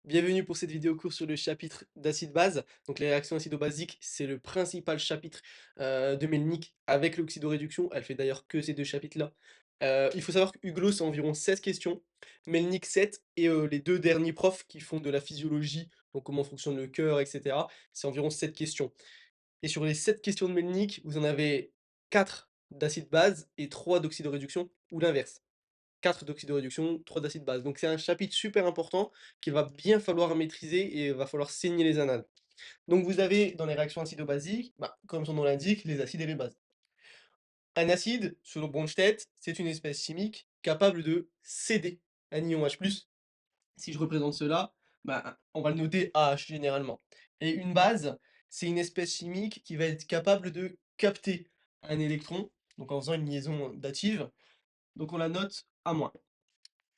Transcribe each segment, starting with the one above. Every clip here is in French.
Bienvenue pour cette vidéo courte sur le chapitre d'acide-base. Donc les réactions acido-basiques, c'est le principal chapitre de Melnik avec l'oxydoréduction. Elle fait d'ailleurs que ces deux chapitres-là. Il faut savoir que Hugo, c'est environ 16 questions, Melnik 7, et les deux derniers profs qui font de la physiologie, donc comment fonctionne le cœur, etc., c'est environ 7 questions. Et sur les 7 questions de Melnik, vous en avez 4 d'acide-base et 3 d'oxydoréduction, ou l'inverse. 4 d'oxydoréduction, 3 d'acide base. Donc c'est un chapitre super important qu'il va bien falloir maîtriser et il va falloir saigner les annales. Donc vous avez dans les réactions acido-basiques, bah, comme son nom l'indique, les acides et les bases. Un acide, selon Bronsted, c'est une espèce chimique capable de céder un ion H+. Si je représente cela, bah, on va le noter AH généralement. Et une base, c'est une espèce chimique qui va être capable de capter un électron, donc en faisant une liaison dative, donc on la note A-.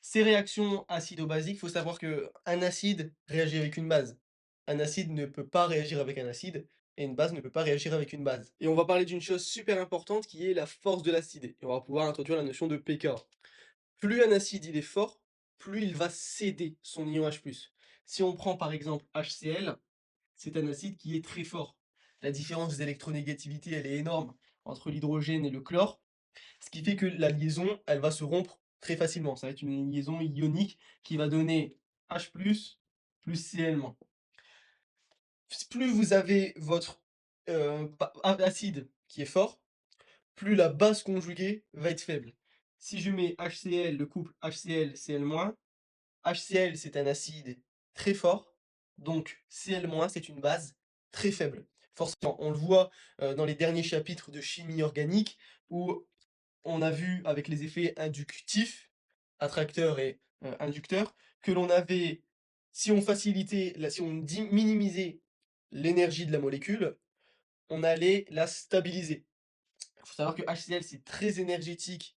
Ces réactions acido-basiques, il faut savoir qu'un acide réagit avec une base. Un acide ne peut pas réagir avec un acide, et une base ne peut pas réagir avec une base. Et on va parler d'une chose super importante qui est la force de l'acide. Et on va pouvoir introduire la notion de pK. Plus un acide il est fort, plus il va céder son ion H+. Si on prend par exemple HCl, c'est un acide qui est très fort. La différence d'électronégativité, elle est énorme entre l'hydrogène et le chlore. Ce qui fait que la liaison, elle va se rompre très facilement. Ça va être une liaison ionique qui va donner H+, plus Cl-. Plus vous avez votre acide qui est fort, plus la base conjuguée va être faible. Si je mets HCl, le couple HCl-Cl-, HCl c'est un acide très fort, donc Cl-, c'est une base très faible. Forcément, on le voit dans les derniers chapitres de chimie organique où on a vu avec les effets inductifs, attracteurs et inducteurs, que l'on avait, si on facilitait, si on minimisait l'énergie de la molécule, on allait la stabiliser. Il faut savoir que HCl, c'est très énergétique,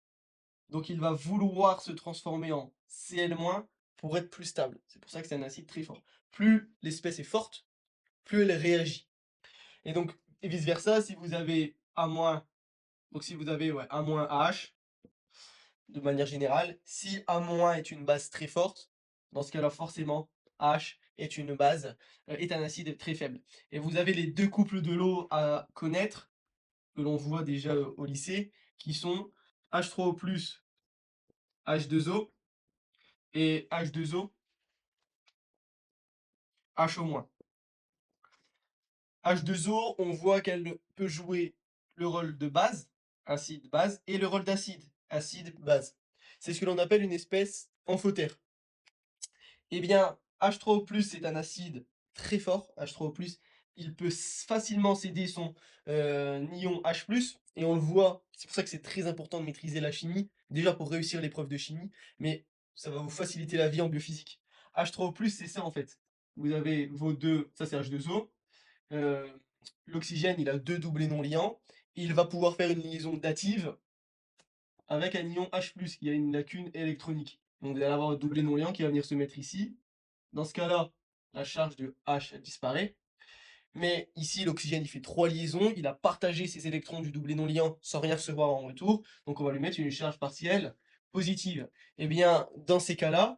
donc il va vouloir se transformer en Cl- pour être plus stable. C'est pour ça que c'est un acide très fort. Plus l'espèce est forte, plus elle réagit. Et donc, et vice-versa, si vous avez A-, donc si vous avez ouais, A-AH, de manière générale, si A- est une base très forte, dans ce cas-là, forcément, H est une base, est un acide très faible. Et vous avez les deux couples de l'eau à connaître, que l'on voit déjà au lycée, qui sont H3O+, H2O, et H2O, HO-. H2O, on voit qu'elle peut jouer le rôle de base, acide-base, et le rôle d'acide, acide-base. C'est ce que l'on appelle une espèce amphotère. Eh bien, H3O+, c'est un acide très fort. H3O+, il peut facilement céder son ion H+, et on le voit, c'est pour ça que c'est très important de maîtriser la chimie, déjà pour réussir l'épreuve de chimie, mais ça va vous faciliter la vie en biophysique. H3O+, c'est ça en fait. Vous avez vos deux, ça c'est H2O, euh, l'oxygène, il a deux doublés non liants, il va pouvoir faire une liaison dative avec un ion H+, qui a une lacune électronique. Donc vous allez avoir un doublé non liant qui va venir se mettre ici. Dans ce cas-là, la charge de H disparaît. Mais ici, l'oxygène, il fait 3 liaisons. Il a partagé ses électrons du doublé non liant sans rien recevoir en retour. Donc on va lui mettre une charge partielle positive. Eh bien, dans ces cas-là,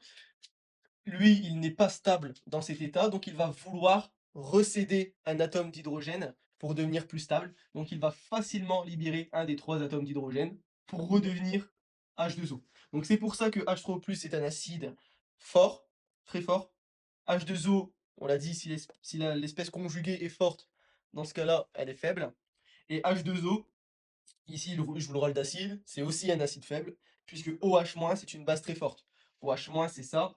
lui, il n'est pas stable dans cet état. Donc il va vouloir recéder un atome d'hydrogène pour devenir plus stable. Donc il va facilement libérer un des 3 atomes d'hydrogène pour redevenir H2O. Donc c'est pour ça que H3O+ est un acide fort, très fort. H2O, on l'a dit, si l'espèce conjuguée est forte, dans ce cas-là, elle est faible. Et H2O, ici, il joue le rôle d'acide, c'est aussi un acide faible, puisque OH-, c'est une base très forte. OH-, c'est ça.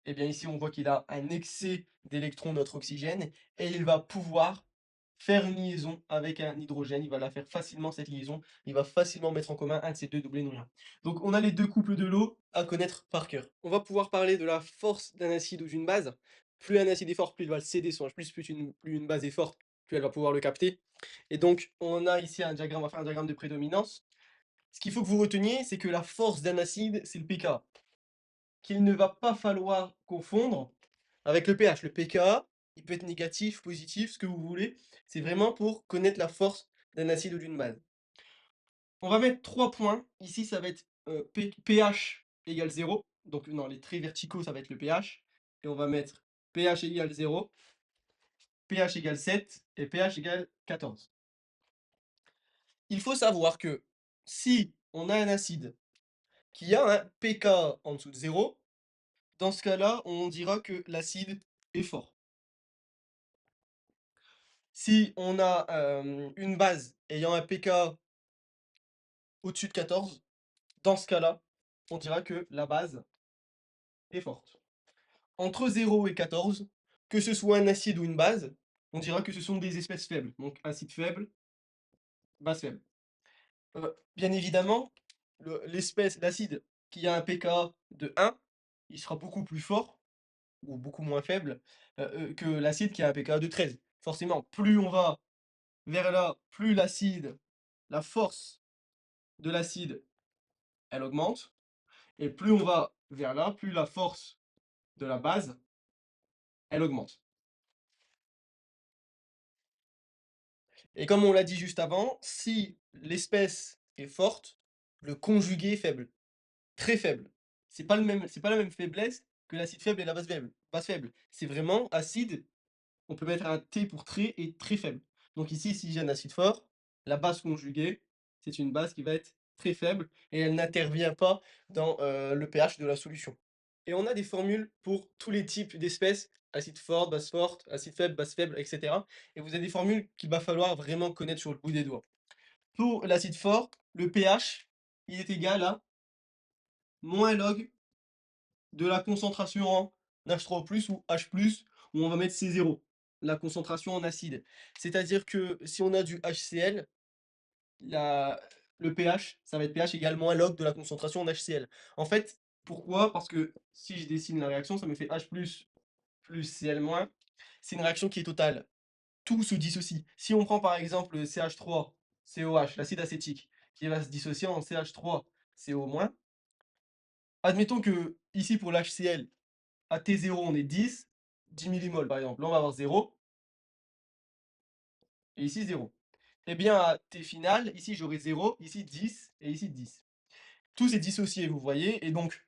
Et bien ici, on voit qu'il a un excès d'électrons, notre oxygène, et il va pouvoir faire une liaison avec un hydrogène. Il va la faire facilement, cette liaison. Il va facilement mettre en commun un de ces deux doublés non liants. Donc on a les deux couples de l'eau à connaître par cœur. On va pouvoir parler de la force d'un acide ou d'une base. Plus un acide est fort, plus il va le céder son H+, plus une base est forte, plus elle va pouvoir le capter. Et donc on a ici un diagramme, on va faire un diagramme de prédominance. Ce qu'il faut que vous reteniez, c'est que la force d'un acide, c'est le pK, qu'il ne va pas falloir confondre avec le pH. Le pKa, il peut être négatif, positif, ce que vous voulez. C'est vraiment pour connaître la force d'un acide ou d'une base. On va mettre 3 points. Ici, ça va être pH égale 0. Donc non, les traits verticaux, ça va être le pH. et on va mettre pH égale 0, pH égale 7 et pH égale 14. Il faut savoir que si on a un acide qui a un pK en dessous de 0, dans ce cas-là, on dira que l'acide est fort. Si on a une base ayant un pK au-dessus de 14, dans ce cas-là, on dira que la base est forte. Entre 0 et 14, que ce soit un acide ou une base, on dira que ce sont des espèces faibles. Donc acide faible, base faible. Bien évidemment, l'acide qui a un pK de 1, il sera beaucoup plus fort ou beaucoup moins faible que l'acide qui a un pK de 13. Forcément, plus on va vers là, plus la force de l'acide, elle augmente. Et plus on va vers là, plus la force de la base, elle augmente. Et comme on l'a dit juste avant, si l'espèce est forte, le conjugué est faible, très faible. C'est pas la même faiblesse que l'acide faible et la base faible. Base faible. C'est vraiment acide, on peut mettre un T pour très et très faible. Donc ici, si j'ai un acide fort, la base conjuguée, c'est une base qui va être très faible et elle n'intervient pas dans le pH de la solution. Et on a des formules pour tous les types d'espèces, acide forte, acide faible, base faible, etc. Et vous avez des formules qu'il va falloir vraiment connaître sur le bout des doigts. Pour l'acide fort, le pH, il est égal à moins log de la concentration en H3O+, ou H+, où on va mettre C0, la concentration en acide. C'est-à-dire que si on a du HCl, la le pH, ça va être pH égale moins log de la concentration en HCl. En fait, pourquoi? Parce que si je dessine la réaction, ça me fait H+ plus Cl-. C'est une réaction qui est totale. Tout se dissocie. Si on prend par exemple CH3COH, l'acide acétique, qui va se dissocier en CH3CO-, admettons que ici pour l'HCl, à T0 on est 10 millimoles par exemple. Là on va avoir 0, et ici 0. Et bien à T final, ici j'aurai 0, ici 10, et ici 10. Tout s'est dissocié, vous voyez, et donc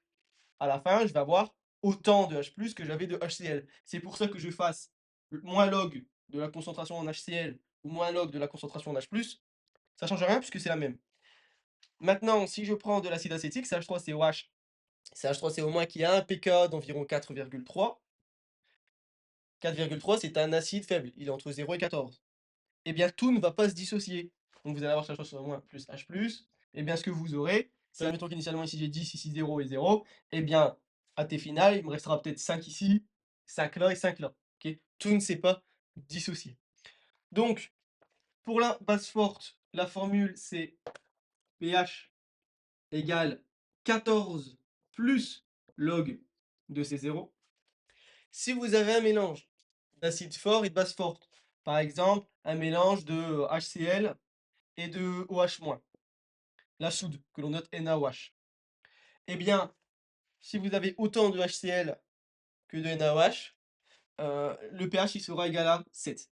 à la fin, je vais avoir autant de H+ que j'avais de HCl. C'est pour ça que je fasse moins log de la concentration en HCl ou moins log de la concentration en H+, ça change rien puisque c'est la même. Maintenant, si je prends de l'acide acétique, CH3COH, CH3CO- qui a un pK d'environ 4,3. 4,3, c'est un acide faible, il est entre 0 et 14. Eh bien, tout ne va pas se dissocier. Donc vous allez avoir CH3CO- plus H+, et bien ce que vous aurez, c'est, admettons qu'initialement ici j'ai 10, ici 0 et 0, et bien à T final, il me restera peut-être 5 ici, 5 là et 5 là. Ok, tout ne s'est pas dissocié. Donc, pour la base forte, la formule c'est pH égale 14 plus log de C0. Si vous avez un mélange d'acide fort et de base forte, par exemple un mélange de HCl et de OH-, la soude que l'on note NaOH, eh bien, si vous avez autant de HCl que de NaOH, le pH il sera égal à 7,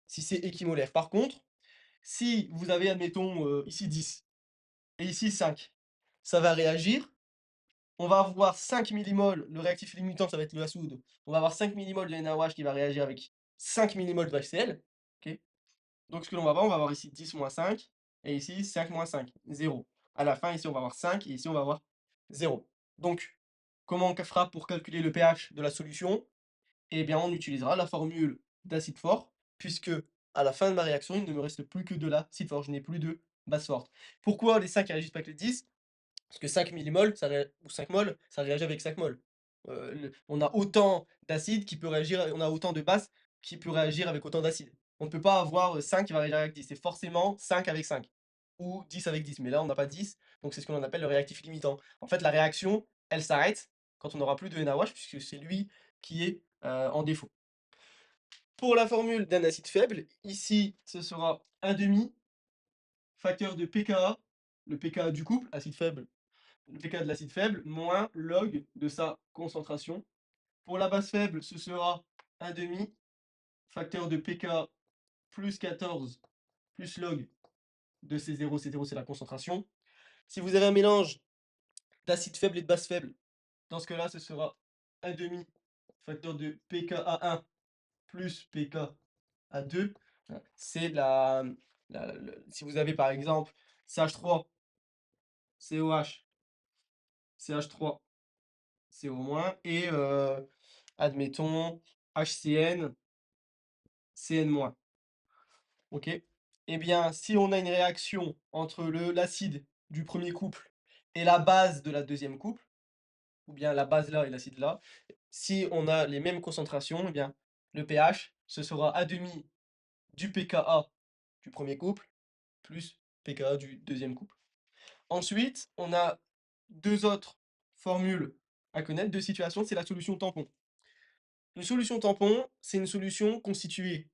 si c'est équimolaire. Par contre, si vous avez, admettons, ici 10 et ici 5, ça va réagir. On va avoir 5 millimoles, le réactif limitant, ça va être la soude. On va avoir 5 millimoles de NaOH qui va réagir avec 5 millimoles de HCl. Ok, donc ce que l'on va voir, on va avoir ici 10 moins 5, et ici 5 moins 5, 0. À la fin, ici on va avoir 5, et ici on va avoir 0. Donc, comment on fera pour calculer le pH de la solution? Eh bien, on utilisera la formule d'acide fort, puisque à la fin de ma réaction, il ne me reste plus que de l'acide fort, je n'ai plus de base forte. Pourquoi les 5 réagissent pas avec les 10? Parce que 5 millimoles, ou 5 moles, ça réagit avec 5 moles. On a autant d'acide qui peut réagir, on a autant de base qui peut réagir avec autant d'acide. On ne peut pas avoir 5 qui va réagir avec 10, c'est forcément 5 avec 5, ou 10 avec 10, mais là on n'a pas 10, donc c'est ce qu'on appelle le réactif limitant. En fait, la réaction, elle s'arrête quand on n'aura plus de NaOH, puisque c'est lui qui est en défaut. Pour la formule d'un acide faible, ici ce sera 1,5 facteur de pKa, le pKa du couple, acide faible, le pK de l'acide faible, moins log de sa concentration. Pour la base faible, ce sera 1,5 facteur de pK plus 14 plus log de C0. C0, c'est la concentration. Si vous avez un mélange d'acide faible et de base faible, dans ce cas-là, ce sera 1,5 facteur de pKa1 plus pKa2, c'est si vous avez par exemple CH3, COH, CH3, CO- et admettons HCN, CN-. OK? Eh bien, si on a une réaction entre l'acide du premier couple et la base de la deuxième couple, ou bien la base là et l'acide là, si on a les mêmes concentrations, eh bien, le pH, ce sera A demi du pKa du premier couple plus pKa du deuxième couple. Ensuite, on a deux autres formules à connaître, deux situations, c'est la solution tampon. Une solution tampon, c'est une solution constituée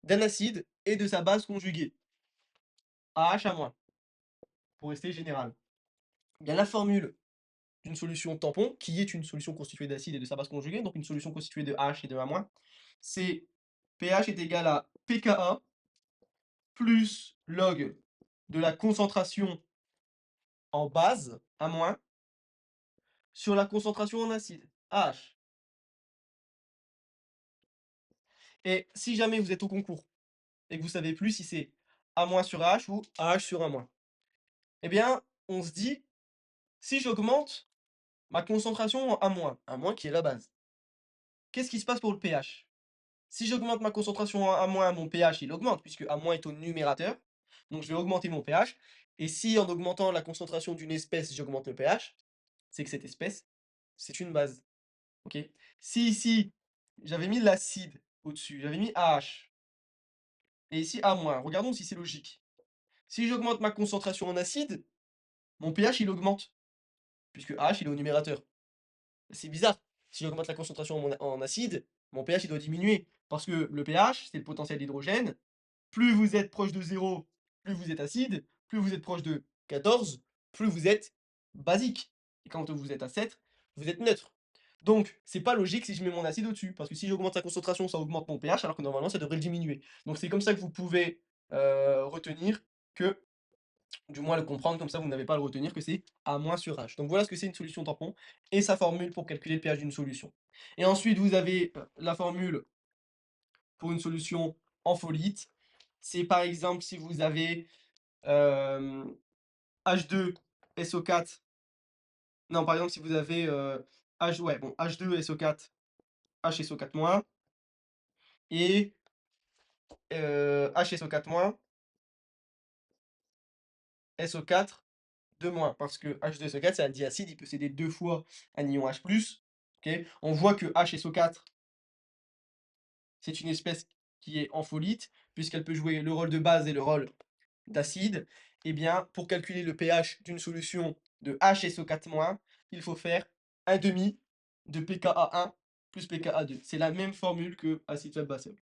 d'un acide et de sa base conjuguée, AH-, pour rester général. Eh bien, la formule d'une solution tampon, qui est une solution constituée d'acide et de sa base conjuguée, donc une solution constituée de H et de A-, c'est pH est égal à pKa plus log de la concentration en base, A-, sur la concentration en acide, H. Et si jamais vous êtes au concours et que vous savez plus si c'est A- sur H ou AH sur A-, eh bien, on se dit, si j'augmente ma concentration en A-, A- qui est la base, qu'est-ce qui se passe pour le pH? Si j'augmente ma concentration en A-, mon pH, il augmente, puisque A- est au numérateur. Donc je vais augmenter mon pH. Et si en augmentant la concentration d'une espèce, j'augmente le pH, c'est que cette espèce, c'est une base. OK? Si ici, j'avais mis l'acide au-dessus, j'avais mis AH, et ici A-, regardons si c'est logique. Si j'augmente ma concentration en acide, mon pH, il augmente, puisque AH, il est au numérateur. C'est bizarre. Si j'augmente la concentration en acide, mon pH, il doit diminuer. Parce que le pH, c'est le potentiel d'hydrogène. Plus vous êtes proche de 0, plus vous êtes acide. Plus vous êtes proche de 14, plus vous êtes basique. Et quand vous êtes à 7, vous êtes neutre. Donc, c'est pas logique si je mets mon acide au-dessus. Parce que si j'augmente sa concentration, ça augmente mon pH, alors que normalement, ça devrait le diminuer. Donc, c'est comme ça que vous pouvez retenir que, du moins le comprendre, comme ça vous n'avez pas à le retenir, que c'est A- sur H. Donc voilà ce que c'est une solution tampon et sa formule pour calculer le pH d'une solution. Et ensuite, vous avez la formule pour une solution ampholyte. C'est par exemple si vous avez H2SO4. Non, par exemple, si vous avez ouais, bon, H2SO4, HSO4-, et HSO4-, SO4, 2-, parce que H2SO4, c'est un diacide, il peut céder 2 fois un ion H+. OK? On voit que HSO4, c'est une espèce qui est ampholyte, puisqu'elle peut jouer le rôle de base et le rôle d'acide. Eh bien, pour calculer le pH d'une solution de HSO4-, il faut faire 1 demi de pKa1 plus pKa2. C'est la même formule que acide faible base faible.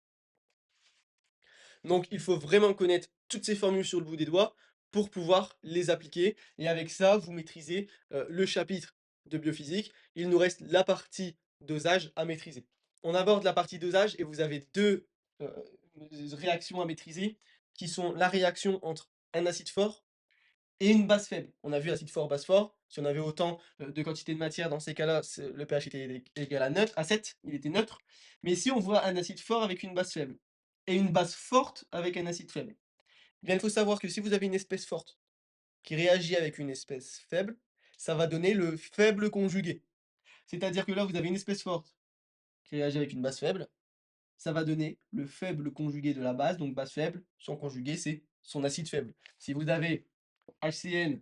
Donc il faut vraiment connaître toutes ces formules sur le bout des doigts pour pouvoir les appliquer. Et avec ça, vous maîtrisez le chapitre de biophysique. Il nous reste la partie dosage à maîtriser. On aborde la partie dosage et vous avez deux réactions à maîtriser qui sont la réaction entre un acide fort et une base faible. On a vu acide fort, base fort. Si on avait autant de quantité de matière, dans ces cas-là, le pH était égal à neutre, à 7, il était neutre. Mais si on voit un acide fort avec une base faible, et une base forte avec un acide faible, eh bien, il faut savoir que si vous avez une espèce forte qui réagit avec une espèce faible, ça va donner le faible conjugué. C'est-à-dire que là, vous avez une espèce forte qui réagit avec une base faible, ça va donner le faible conjugué de la base, donc base faible, son conjugué, c'est son acide faible. Si vous avez HCN,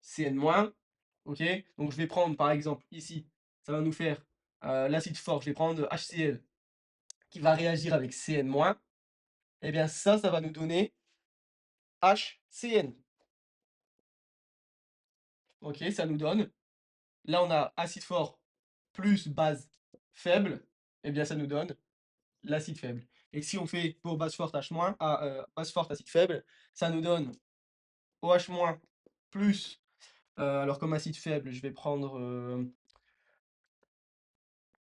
CN-, OK? Donc je vais prendre par exemple ici, ça va nous faire l'acide fort, je vais prendre HCl qui va réagir avec CN-, et bien ça va nous donner HCN. OK, ça nous donne, là on a acide fort plus base faible, et bien ça nous donne l'acide faible. Et si on fait pour base forte H-, base forte acide faible, ça nous donne OH- plus, alors comme acide faible, je vais prendre,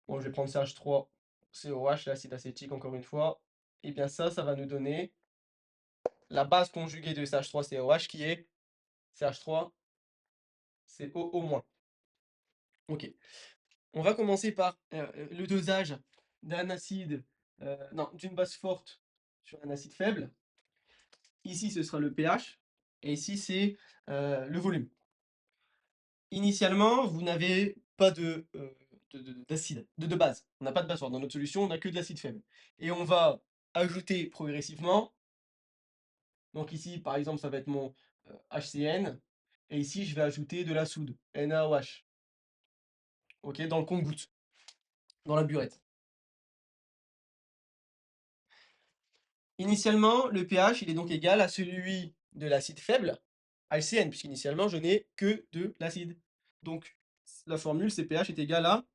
bon, je vais prendre CH3, COH, l'acide acétique encore une fois. Et bien ça va nous donner la base conjuguée de CH3COH qui est CH3CO-. OK. On va commencer par, le dosage d'un acide, non, d'une base forte sur un acide faible. Ici, ce sera le pH et ici, c'est, le volume. Initialement, vous n'avez pas d'acide, de base. On n'a pas de base forte. Dans notre solution, on n'a que de l'acide faible et on va ajouter progressivement. Donc ici, par exemple, ça va être mon, HCN et ici, je vais ajouter de la soude, NaOH, OK, dans le compte-gouttes, dans la burette. Initialement, le pH, il est donc égal à celui de l'acide faible, HCN, puisqu'initialement, je n'ai que de l'acide. Donc, la formule, c'est pH est égal à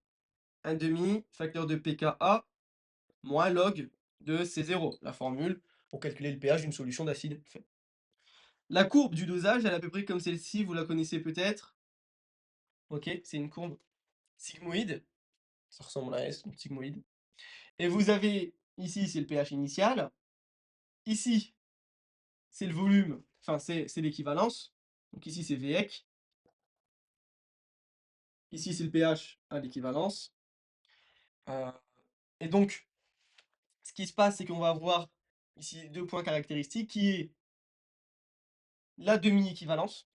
1/2 facteur de pKa moins log de C0. La formule pour calculer le pH d'une solution d'acide faible. La courbe du dosage, elle est à peu près comme celle-ci, vous la connaissez peut-être. Ok, c'est une courbe sigmoïde. Ça ressemble à S, donc sigmoïde. Et vous avez ici, c'est le pH initial. Ici, c'est le volume, enfin, c'est l'équivalence. Donc ici, c'est VEC. Ici, c'est le pH à l'équivalence. Euh, et donc, ce qui se passe, c'est qu'on va avoir ici deux points caractéristiques qui est la demi-équivalence.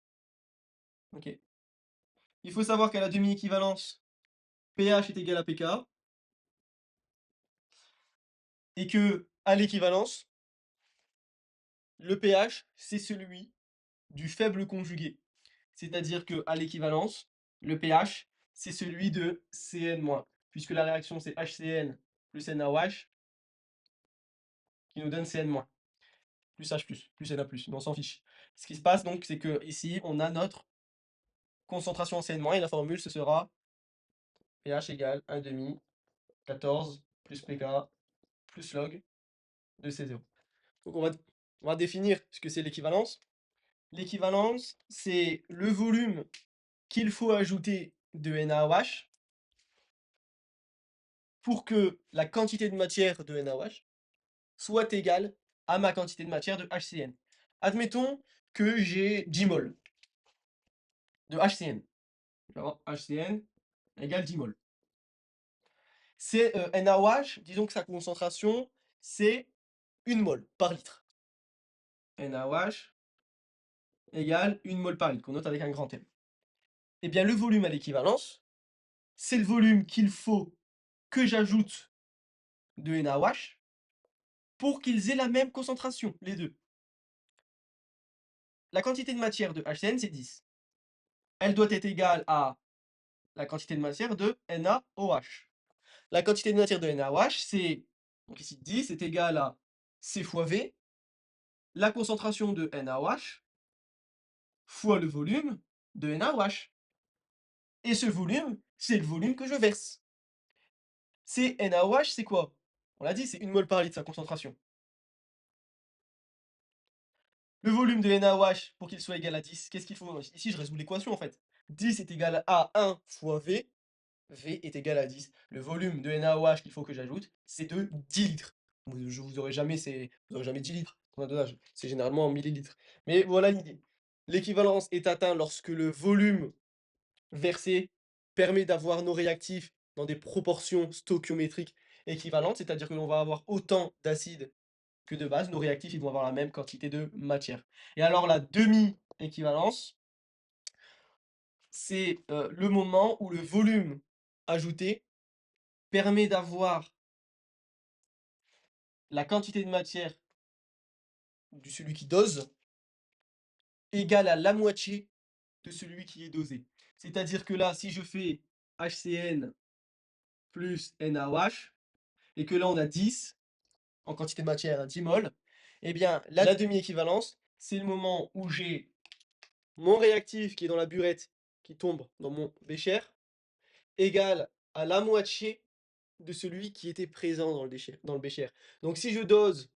Ok. Il faut savoir qu'à la demi-équivalence, pH est égal à pKa et que à l'équivalence, le pH, c'est celui du faible conjugué. C'est-à-dire que à l'équivalence, le pH, c'est celui de Cn-, puisque la réaction c'est HCN plus NaOH qui nous donne Cn-, plus H+, plus Na+, mais on s'en fiche. Ce qui se passe donc, c'est que ici, on a notre concentration en Cn- et la formule, ce sera pH égale 1/2 14 plus pK plus log de C0. Donc on va définir ce que c'est l'équivalence. L'équivalence, c'est le volume qu'il faut ajouter de NaOH pour que la quantité de matière de NaOH soit égale à ma quantité de matière de HCN. Admettons que j'ai 10 mol de HCN. Alors, HCN égale 10 mol. C'est NaOH, disons que sa concentration, c'est 1 mol par litre. NaOH égale 1 mol par litre, qu'on note avec un grand M. Eh bien, le volume à l'équivalence, c'est le volume qu'il faut que j'ajoute de NaOH pour qu'ils aient la même concentration, les deux. La quantité de matière de HCN, c'est 10. Elle doit être égale à la quantité de matière de NaOH. La quantité de matière de NaOH, c'est, donc ici 10 est égal à C fois V, la concentration de NaOH fois le volume de NaOH. Et ce volume, c'est le volume que je verse. C'est NaOH, c'est quoi? On l'a dit, c'est 1 mol par litre, sa concentration. Le volume de NaOH, pour qu'il soit égal à 10, qu'est-ce qu'il faut? Ici, je résous l'équation en fait. 10 est égal à 1 fois V. V est égal à 10. Le volume de NaOH qu'il faut que j'ajoute, c'est de 10 litres. Vous aurez jamais, vous aurez jamais 10 litres dans un dosage. C'est généralement en millilitres. Mais voilà l'idée. L'équivalence est atteinte lorsque le volume versé permet d'avoir nos réactifs dans des proportions stoichiométriques équivalentes, c'est-à-dire que l'on va avoir autant d'acide que de base. Nos réactifs, ils vont avoir la même quantité de matière. Et alors la demi-équivalence, c'est le moment où le volume ajouté permet d'avoir la quantité de matière de celui qui dose égale à la moitié de celui qui est dosé. C'est-à-dire que là, si je fais HCN plus NaOH, et que là on a 10 en quantité de matière, 10 mol, eh bien la demi-équivalence, c'est le moment où j'ai mon réactif qui est dans la burette, qui tombe dans mon bécher, égal à la moitié de celui qui était présent dans le bécher. Donc si je dose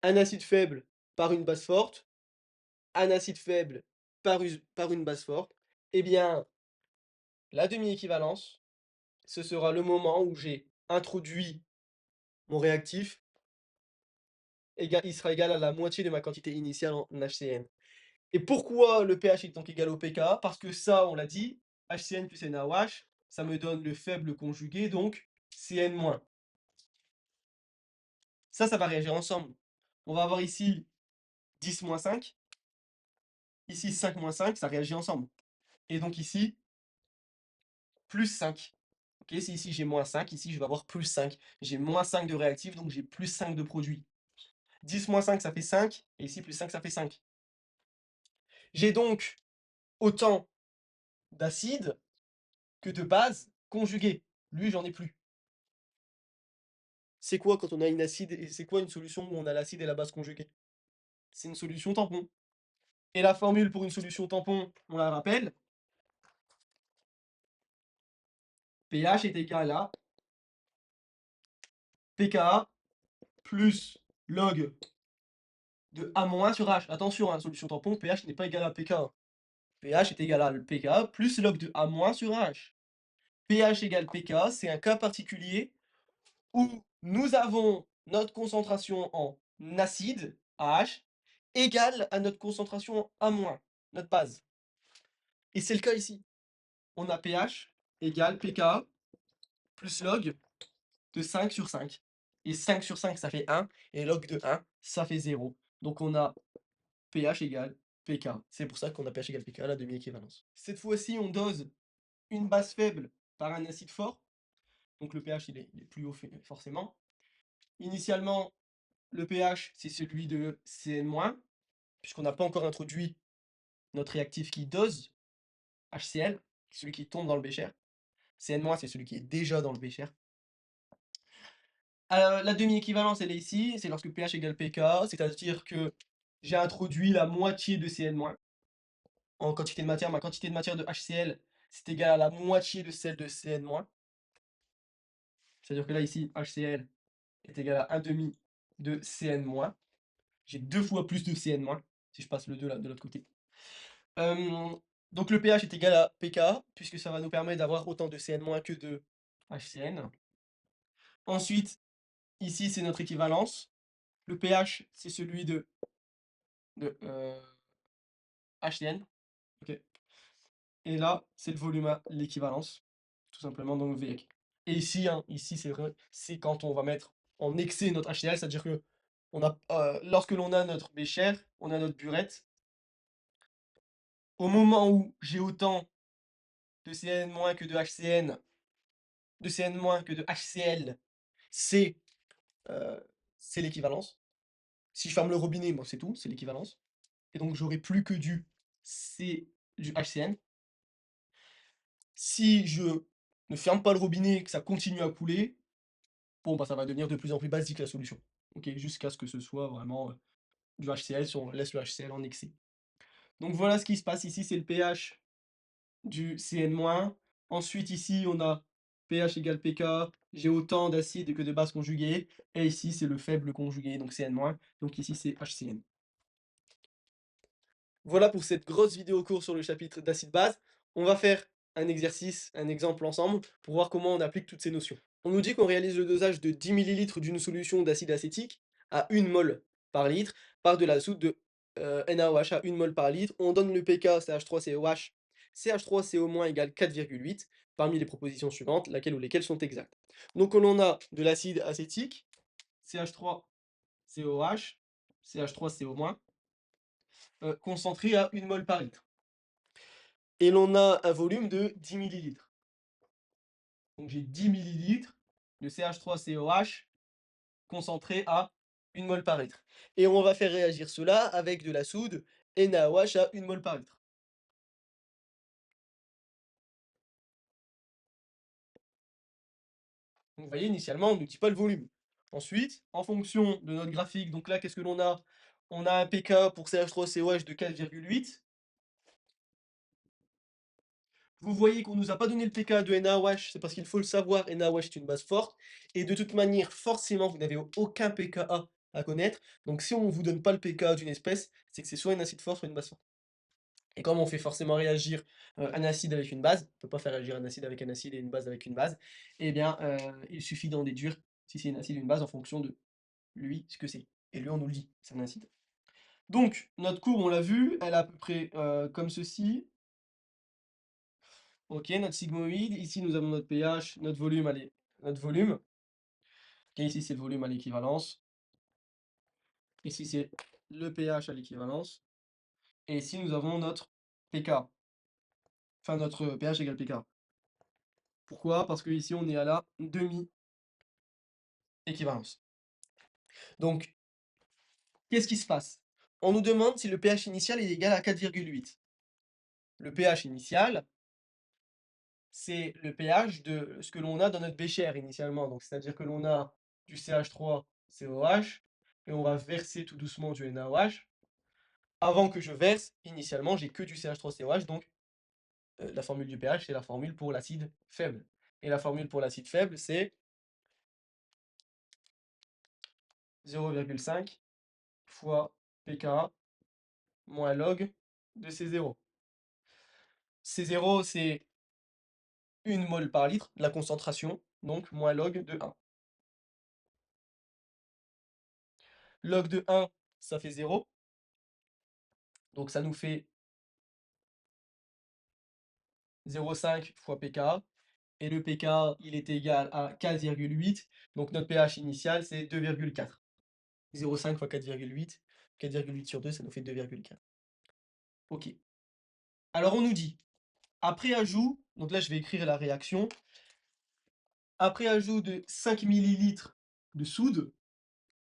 un acide faible par une base forte, un acide faible par une base forte, eh bien, la demi-équivalence, ce sera le moment où j'ai introduit mon réactif, il sera égal à la moitié de ma quantité initiale en HCN. Et pourquoi le pH est donc égal au pK? Parce que ça, on l'a dit, HCN plus NaOH, ça me donne le faible conjugué, donc Cn-. Ça va réagir ensemble. On va avoir ici 10-5, ici 5-5, ça réagit ensemble. Et donc ici, plus 5. Ok, si ici j'ai -5, ici je vais avoir plus 5. J'ai -5 de réactif, donc j'ai plus 5 de produit. 10-5, ça fait 5, et ici plus 5, ça fait 5. J'ai donc autant d'acide que de base conjuguée. Lui, j'en ai plus. C'est quoi quand on a une acide et c'est quoi une solution où on a l'acide et la base conjuguée? C'est une solution tampon. Et la formule pour une solution tampon, on la rappelle, pH est égal à pKa plus log de A- sur H. Attention, hein, solution tampon, pH n'est pas égal à pKa. pH est égal à pKa plus log de A- sur H. pH égale pKa, c'est un cas particulier où nous avons notre concentration en acide, AH, égale à notre concentration en A-, notre base. Et c'est le cas ici. On a pH égale pKa plus log de 5 sur 5. Et 5 sur 5, ça fait 1, et log de 1, ça fait 0. Donc on a pH égale pK. C'est pour ça qu'on a pH égale pK, la demi-équivalence. Cette fois-ci, on dose une base faible par un acide fort. Donc le pH, il est plus haut forcément. Initialement, le pH, c'est celui de Cn-, puisqu'on n'a pas encore introduit notre réactif qui dose, HCl, celui qui tombe dans le bécher. Cn-, c'est celui qui est déjà dans le bécher. La demi-équivalence, elle est ici, c'est lorsque pH égale pK, c'est-à-dire que j'ai introduit la moitié de Cn- en quantité de matière. Ma quantité de matière de HCl, c'est égal à la moitié de celle de Cn-. C'est-à-dire que là, ici, HCl est égal à 1 demi de Cn-. J'ai 2 fois plus de Cn-, si je passe le 2 là, de l'autre côté. Donc le pH est égal à pK, puisque ça va nous permettre d'avoir autant de Cn- que de HCN. Ensuite, ici, c'est notre équivalence. Le pH, c'est celui de HCN. Ok. Et là, c'est le volume à l'équivalence, tout simplement, donc VEC. Et ici, hein, ici c'est vrai, c'est quand on va mettre en excès notre HCl, c'est-à-dire que lorsque l'on a notre bécher, on a notre burette. Au moment où j'ai autant de Cn- que de HCN, de Cn- que de HCl, c'est euh, c'est l'équivalence. Si je ferme le robinet, bon, c'est tout, c'est l'équivalence. Et donc j'aurai plus que du HCN. Si je ne ferme pas le robinet, que ça continue à couler, bon, bah, ça va devenir de plus en plus basique la solution. Ok, jusqu'à ce que ce soit vraiment du HCl, si on laisse le HCl en excès. Donc voilà ce qui se passe ici, c'est le pH du Cn-. Ensuite, ici, on a pH égale pK, j'ai autant d'acide que de base conjuguée, et ici, c'est le faible conjugué, donc Cn-, donc ici, c'est HCN. Voilà pour cette grosse vidéo courte sur le chapitre d'acide-base. On va faire un exercice, un exemple ensemble, pour voir comment on applique toutes ces notions. On nous dit qu'on réalise le dosage de 10 ml d'une solution d'acide acétique à 1 mol par litre par de la soude de NaOH à 1 mol par litre. On donne le pK CH3COH, CH3CO- égale 4,8 parmi les propositions suivantes, laquelle ou lesquelles sont exactes. Donc on a de l'acide acétique, CH3COH, CH3CO-, concentré à 1 mol par litre. Et l'on a un volume de 10 millilitres. Donc j'ai 10 millilitres de CH3COH concentré à 1 mol par litre. Et on va faire réagir cela avec de la soude NaOH à 1 mol par litre. Donc vous voyez, initialement, on ne nous dit pas le volume. Ensuite, en fonction de notre graphique, donc là, qu'est-ce que l'on a? On a un pK pour CH3COH de 4,8. Vous voyez qu'on ne nous a pas donné le pK de NaOH, c'est parce qu'il faut le savoir, NaOH est une base forte. Et de toute manière, forcément, vous n'avez aucun pKa à connaître. Donc si on ne vous donne pas le pK d'une espèce, c'est que c'est soit une acide forte, soit une base forte. Et comme on fait forcément réagir un acide avec une base, on ne peut pas faire réagir un acide avec un acide et une base avec une base, eh bien, il suffit d'en déduire si c'est un acide ou une base en fonction de lui, ce que c'est. Et lui, on nous le dit, c'est un acide. Donc, notre courbe, on l'a vu, elle est à peu près comme ceci. OK, notre sigmoïde. Ici, nous avons notre pH, notre volume notre volume. OK, ici, c'est le volume à l'équivalence. Ici, c'est le pH à l'équivalence. Et ici, nous avons notre pK. Enfin, notre pH égale pK. Pourquoi? Parce que ici, on est à la demi-équivalence. Donc, qu'est-ce qui se passe? On nous demande si le pH initial est égal à 4,8. Le pH initial, c'est le pH de ce que l'on a dans notre bécher initialement. Donc, c'est-à-dire que l'on a du CH3COH et on va verser tout doucement du NaOH. Avant que je verse, initialement, j'ai que du CH3COH, donc la formule du pH, c'est la formule pour l'acide faible. Et la formule pour l'acide faible, c'est 0,5 fois pK moins log de C0. C0, c'est 1 mol par litre, la concentration, donc moins log de 1. Log de 1, ça fait 0, donc ça nous fait 0,5 fois pK, et le pK, il est égal à 4,8, donc notre pH initial, c'est 2,4. 0,5 fois 4,8, 4,8 sur 2, ça nous fait 2,4. OK. Alors on nous dit, après ajout, donc là je vais écrire la réaction, après ajout de 5 millilitres de soude,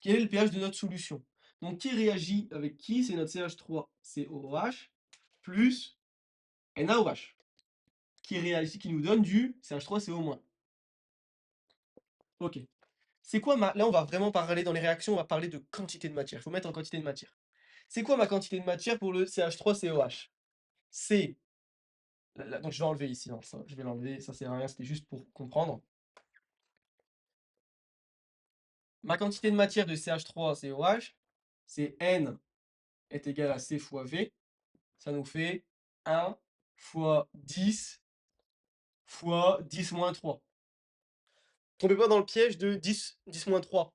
quel est le pH de notre solution? Donc qui réagit avec qui? C'est notre CH3COH plus NaOH, qui réagit, qui nous donne du CH3CO-. OK. C'est quoi là, on va vraiment parler dans les réactions, on va parler de quantité de matière. Il faut mettre en quantité de matière. C'est quoi ma quantité de matière pour le CH3COH? C'est donc je vais enlever ici, non, ça, je vais l'enlever, ça sert à rien, c'était juste pour comprendre. Ma quantité de matière de CH3COH, c'est N est égal à C fois V. Ça nous fait 1 fois 10 fois 10 moins 3. Tombez pas dans le piège de 10 moins 3.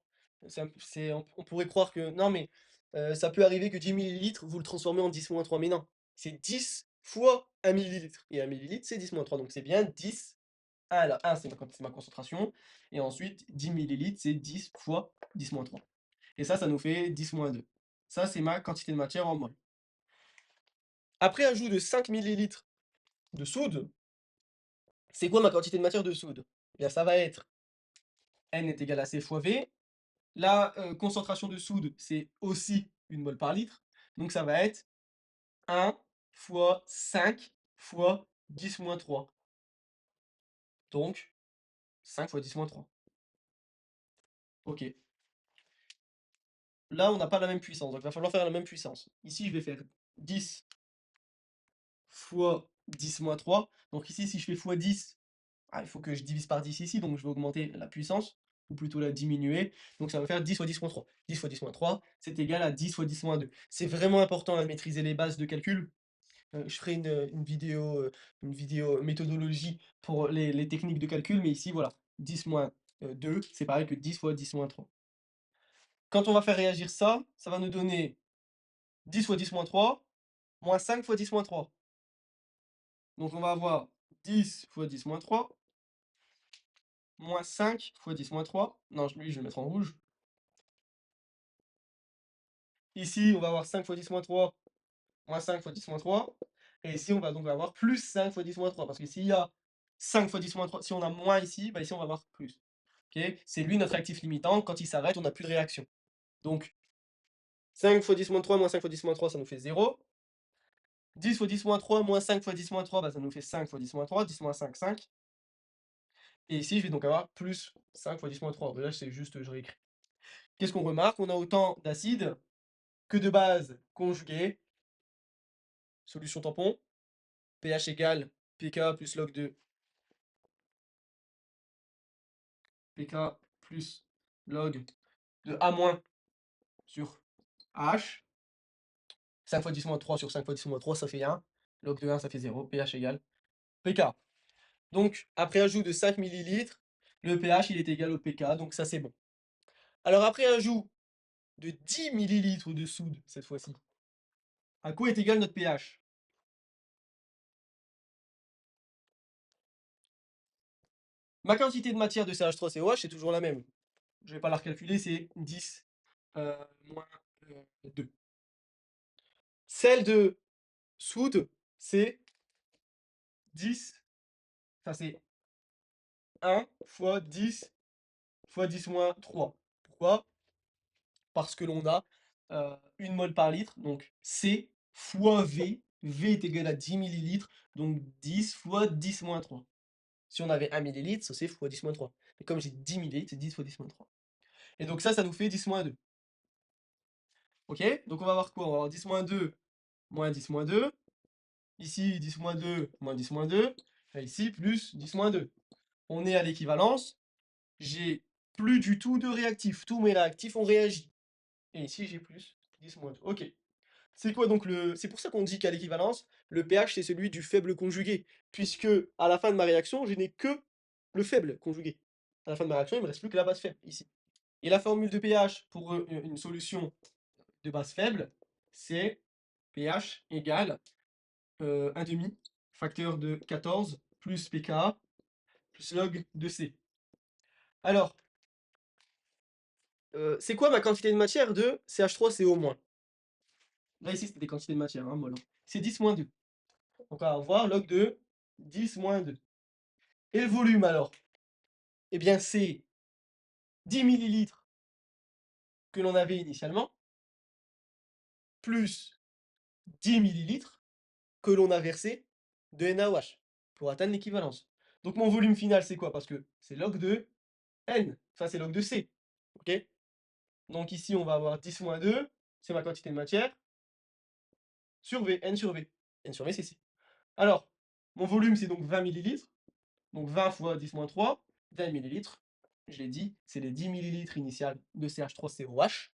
On pourrait croire que non, mais ça peut arriver que 10 millilitres, vous le transformez en 10 moins 3. Mais non, c'est 10 fois 1 millilitre. Et 1 millilitre, c'est 10 moins 3. Donc c'est bien 10. 1 là, 1 c'est ma concentration. Et ensuite, 10 millilitres, c'est 10 fois 10 moins 3. Et ça nous fait 10 moins 2. Ça, c'est ma quantité de matière en mol. Après ajout de 5 millilitres de soude, c'est quoi ma quantité de matière de soude? Eh bien, ça va être N est égal à C fois V. La concentration de soude, c'est aussi 1 mol par litre. Donc ça va être 1 fois 5 fois 10 moins 3. Donc 5 fois 10 moins 3. OK. Là, on n'a pas la même puissance, donc il va falloir faire la même puissance. Ici, je vais faire 10 fois 10 moins 3. Donc ici, si je fais fois 10, il faut que je divise par 10 ici, donc je vais augmenter la puissance, ou plutôt la diminuer. Donc ça va faire 10 fois 10 moins 3. 10 fois 10 moins 3, c'est égal à 10 fois 10 moins 2. C'est vraiment important de maîtriser les bases de calcul. Je ferai une vidéo méthodologie pour les techniques de calcul, mais ici, voilà, 10 moins 2, c'est pareil que 10 fois 10 moins 3. Quand on va faire réagir ça, ça va nous donner 10 fois 10 moins 3, moins 5 fois 10 moins 3. Donc on va avoir 10 fois 10 moins 3, moins 5 fois 10 moins 3. Non, lui, je vais le mettre en rouge. Ici, on va avoir 5 fois 10 moins 3, moins 5 fois 10 moins 3. Et ici, on va donc avoir plus 5 fois 10 moins 3. Parce que s'il y a 5 fois 10 moins 3, si on a moins ici, bah ici, on va avoir plus. Ok, c'est lui notre actif limitant. Quand il s'arrête, on n'a plus de réaction. Donc, 5 fois 10 moins 3, moins 5 fois 10 moins 3, ça nous fait 0. 10 fois 10 moins 3, moins 5 fois 10 moins 3, bah, ça nous fait 5 fois 10 moins 3. 10 moins 5, 5. Et ici, je vais donc avoir plus 5 fois 10 moins 3. Là, c'est juste, je réécris. Qu'est-ce qu'on remarque? On a autant d'acides que de bases conjuguées. Solution tampon. pH égale pK plus log de pK plus log de A- sur H. 5 fois 10 moins 3 sur 5 fois 10 moins 3, ça fait 1. Log de 1, ça fait 0. pH égale pK. Donc, après ajout de 5 millilitres, le pH il est égal au pK, donc ça c'est bon. Alors après ajout de 10 millilitres de soude, cette fois-ci, à quoi est égal notre pH? Ma quantité de matière de CH3COH, c'est toujours la même. Je vais pas la recalculer, c'est 10 moins 2. Celle de soude, c'est 10, enfin c'est 1 fois 10 fois 10 moins 3. Pourquoi? Parce que l'on a 1 mol par litre, donc C fois V. V est égal à 10 millilitres, donc 10 fois 10 moins 3. Si on avait 1 millilitre, ça c'est fois 10 moins 3. Mais comme j'ai 10 millilitres, c'est 10 fois 10 moins 3. Et donc ça nous fait 10 moins 2. Ok? Donc on va avoir quoi? On va avoir 10 moins 2, moins 10 moins 2. Ici, 10 moins 2, moins 10 moins 2. Et ici, plus 10 moins 2. On est à l'équivalence. J'ai plus du tout de réactifs. Tous mes réactifs ont réagi. Et ici, j'ai plus 10 moins 2. Ok. C'est quoi donc le... C'est pour ça qu'on dit qu'à l'équivalence, le pH, c'est celui du faible conjugué. Puisque à la fin de ma réaction, je n'ai que le faible conjugué. À la fin de ma réaction, il ne me reste plus que la base faible, ici. Et la formule de pH pour une solution de base faible, c'est pH égale 1 demi, facteur de 14, plus pKa, plus log de C. Alors, c'est quoi ma quantité de matière de CH3CO-? Là, ici, c'était des quantités de matière, hein, mol, hein. C'est 10 moins 2. Donc, on va avoir log de 10 moins 2. Et le volume, alors? Eh bien, c'est 10 millilitres que l'on avait initialement, plus 10 millilitres que l'on a versé de NaOH pour atteindre l'équivalence. Donc, mon volume final, c'est quoi? Parce que c'est log de N, enfin, c'est log de C. Ok? Donc, ici, on va avoir 10 moins 2, c'est ma quantité de matière, sur V, N sur V. N sur V, c'est C. Alors, mon volume, c'est donc 20 millilitres. Donc 20 fois 10 moins 3, 20 millilitres. Je l'ai dit, c'est les 10 millilitres initiales de CH3COH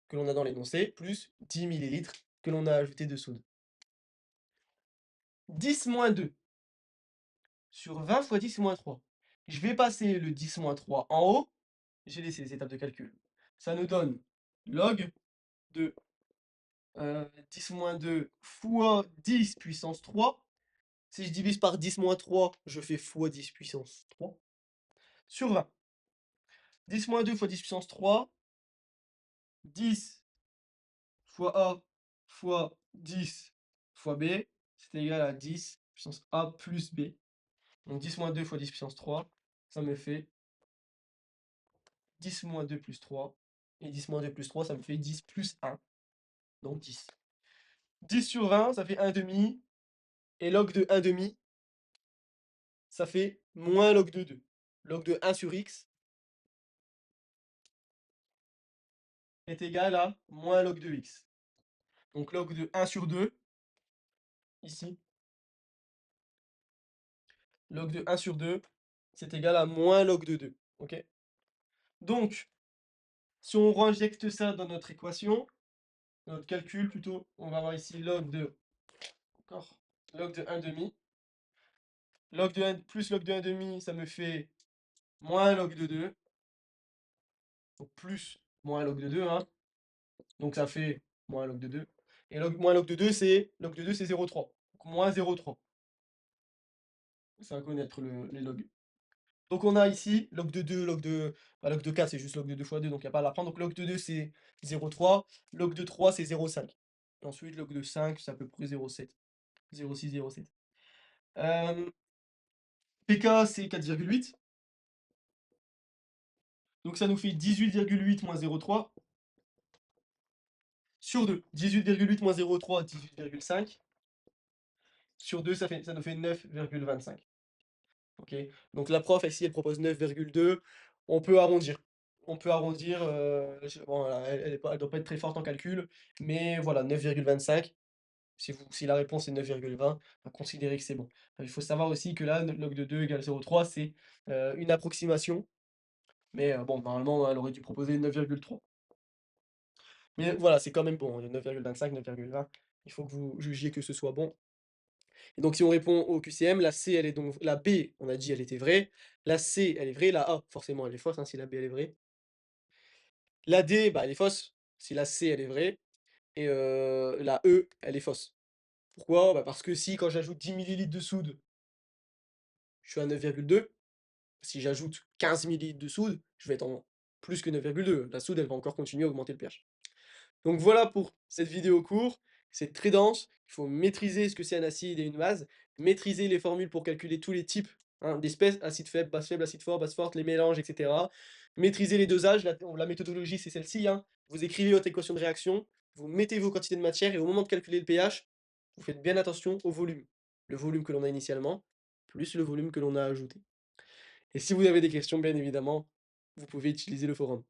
que l'on a dans l'énoncé, plus 10 millilitres que l'on a ajouté de soude. 10 moins 2 sur 20 fois 10 moins 3. Je vais passer le 10 moins 3 en haut. J'ai laissé les étapes de calcul. Ça nous donne log de 10 moins 2 fois 10 puissance 3. Si je divise par 10 moins 3, je fais fois 10 puissance 3 sur 20. 10 moins 2 fois 10 puissance 3, 10 fois A fois 10 fois B, c'est égal à 10 puissance A plus B. Donc 10 moins 2 fois 10 puissance 3, ça me fait 10 moins 2 plus 3. Et 10 moins 2 plus 3, ça me fait 10 plus 1, donc 10. 10 sur 20, ça fait 1 demi. Et log de 1 demi, ça fait moins log de 2. Log de 1 sur x est égal à moins log de x. Donc log de 1 sur 2, ici, log de 1 sur 2, c'est égal à moins log de 2. Ok? Donc, si on réinjecte ça dans notre équation, notre calcul plutôt, on va avoir ici log de, encore, log de 1 demi. Log de 1 plus log de 1 demi, ça me fait moins log de 2. Donc plus moins log de 2, hein. Donc ça fait moins log de 2. Et moins log de 2, c'est log de 2, c'est 0,3. Donc moins 0,3. C'est à connaître les logs. Donc on a ici log de 2, log de... Bah, log de 4, c'est juste log de 2 fois 2, donc il n'y a pas à l'apprendre. Donc log de 2, c'est 0,3. Log de 3, c'est 0,5. Ensuite, log de 5, c'est à peu près 0,7. 0,6, 0,7. PK, c'est 4,8. Donc ça nous fait 18,8 moins 0,3 sur 2. 18,8 moins 0,3, 18,5. Sur 2, ça nous fait 9,25. Ok. Donc la prof, ici, elle propose 9,2. On peut arrondir. On peut arrondir. Bon, voilà, elle doit pas être très forte en calcul. Mais voilà, 9,25. Si la réponse est 9,20, on va considérer que c'est bon. Il faut savoir aussi que là, log de 2 égale 0,3, c'est une approximation. Mais bon, normalement, elle aurait dû proposer 9,3. Mais voilà, c'est quand même bon. 9,25, 9,20. Il faut que vous jugiez que ce soit bon. Et donc, si on répond au QCM, la C, elle est donc... La B, on a dit, elle était vraie. La C, elle est vraie. La A, forcément, elle est fausse, hein, si la B, elle est vraie. La D, bah, elle est fausse, si la C, elle est vraie. Et la E, elle est fausse. Pourquoi? Bah, parce que si, quand j'ajoute 10 millilitres de soude, je suis à 9,2. Si j'ajoute 15 millilitres de soude, je vais être en plus que 9,2. La soude, elle va encore continuer à augmenter le pH. Donc voilà pour cette vidéo court. C'est très dense. Il faut maîtriser ce que c'est un acide et une base, maîtriser les formules pour calculer tous les types, hein, d'espèces, acide faible, acide fort, base forte, les mélanges, etc. Maîtriser les dosages. La méthodologie, c'est celle-ci, hein. Vous écrivez votre équation de réaction, vous mettez vos quantités de matière et au moment de calculer le pH, vous faites bien attention au volume. Le volume que l'on a initialement, plus le volume que l'on a ajouté. Et si vous avez des questions, bien évidemment, vous pouvez utiliser le forum.